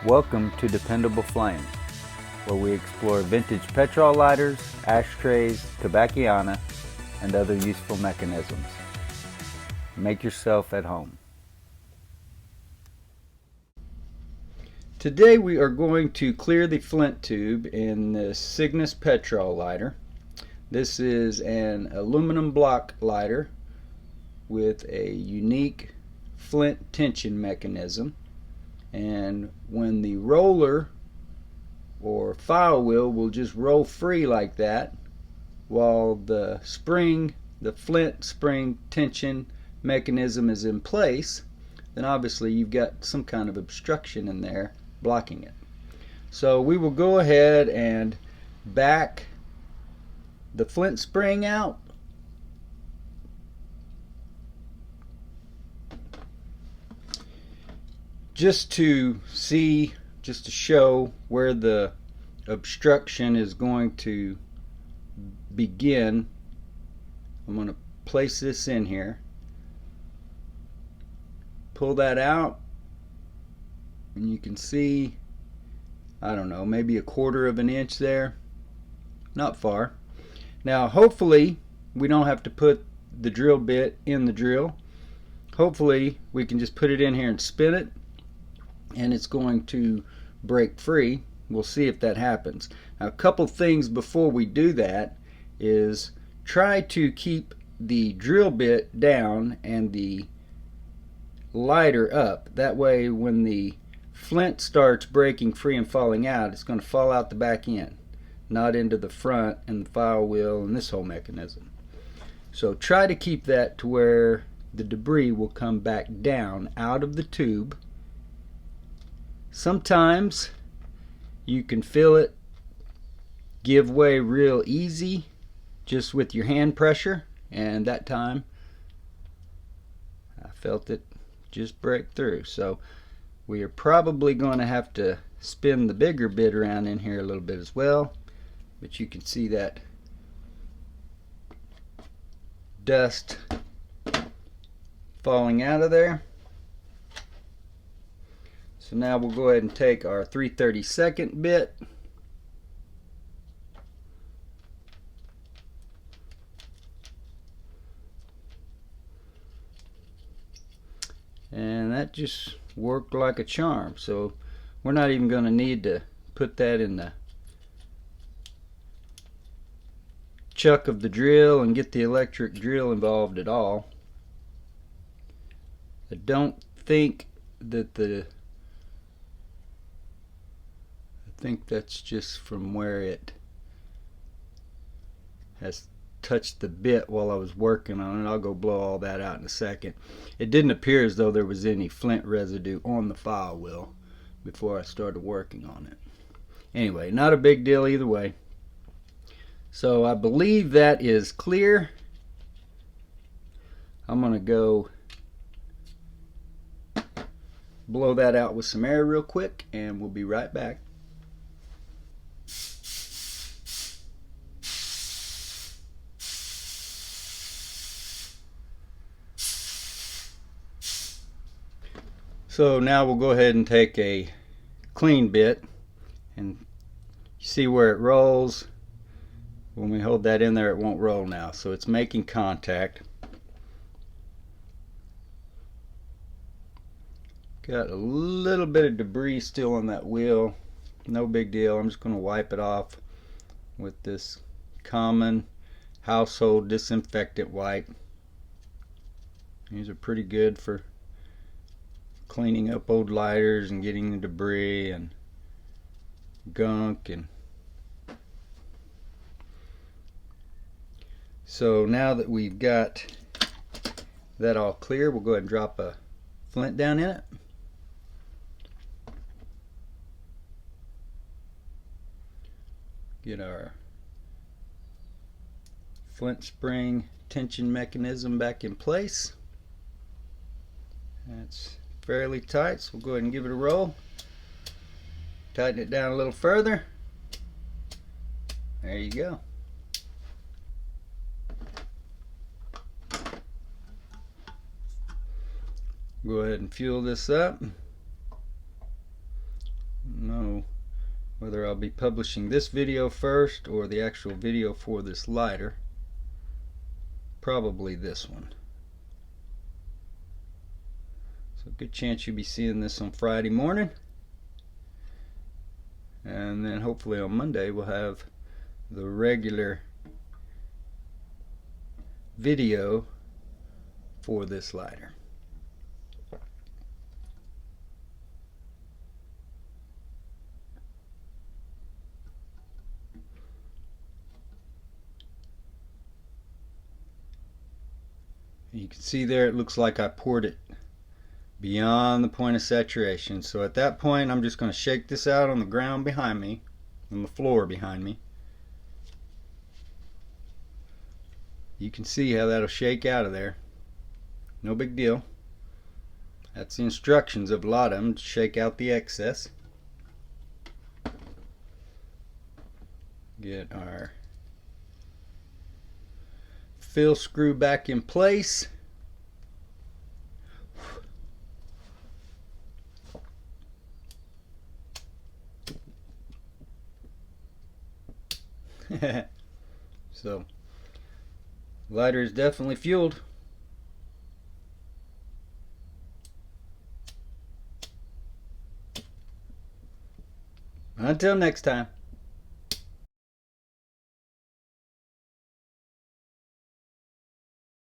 Welcome to Dependable Flame, where we explore vintage petrol lighters, ashtrays, tobacciana, and other useful mechanisms. Make yourself at home. Today we are going to clear the Flint tube in the Cygnus Petrol lighter. This is an aluminum block lighter with a unique Flint tension mechanism, and when the roller or file wheel will just roll free like that while the Flint spring tension mechanism is in place, then obviously you've got some kind of obstruction in there blocking it. So we will go ahead and back the Flint spring out, just to show where the obstruction is going to begin. I'm going to place this in here, pull that out, and you can see, I don't know, maybe 1/4 of an inch there. Not far. Now hopefully we don't have to put the drill bit in the drill. Hopefully we can just put it in here and spin it, and it's going to break free. We'll see if that happens. Now, a couple things before we do that is try to keep the drill bit down and the lighter up. That way when the Flint starts breaking free and falling out, it's going to fall out the back end, not into the front and the file wheel and this whole mechanism. So try to keep that to where the debris will come back down out of the tube. Sometimes you can feel it give way real easy just with your hand pressure, and that time I felt it just break through. So we are probably going to have to spin the bigger bit around in here a little bit as well, but you can see that dust falling out of there. So now we'll go ahead and take our 3/32 bit, and that just worked like a charm. So we're not even going to need to put that in the chuck of the drill and get the electric drill involved at all. I don't think that I think that's just from where it has touched the bit while I was working on it. I'll go blow all that out in a second. It didn't appear as though there was any Flint residue on the file wheel before I started working on it. Anyway, not a big deal either way. So I believe that is clear. I'm going to go blow that out with some air real quick, and we'll be right back. So now we'll go ahead and take a clean bit, and see where it rolls. When we hold that in there, it won't roll now, so it's making contact. Got a little bit of debris still on that wheel. No big deal. I'm just going to wipe it off with this common household disinfectant wipe. These are pretty good for cleaning up old lighters and getting the debris and gunk. And so now that we've got that all clear, we'll go ahead and drop a Flint down in it. Get our Flint spring tension mechanism back in place. That's fairly tight, so we'll go ahead and give it a roll. Tighten it down a little further. There you go. Go ahead and fuel this up. know whether I'll be publishing this video first or the actual video for this lighter. Probably this one. So good chance you'll be seeing this on Friday morning. And then hopefully on Monday we'll have the regular video for this lighter. You can see there it looks like I poured it beyond the point of saturation. So at that point I'm just going to shake this out on the ground behind me, on the floor behind me. You can see how that'll shake out of there. No big deal. That's the instructions of a lot of them, to shake out the excess. Get our fill screw back in place. So, lighter is definitely fueled. Until next time.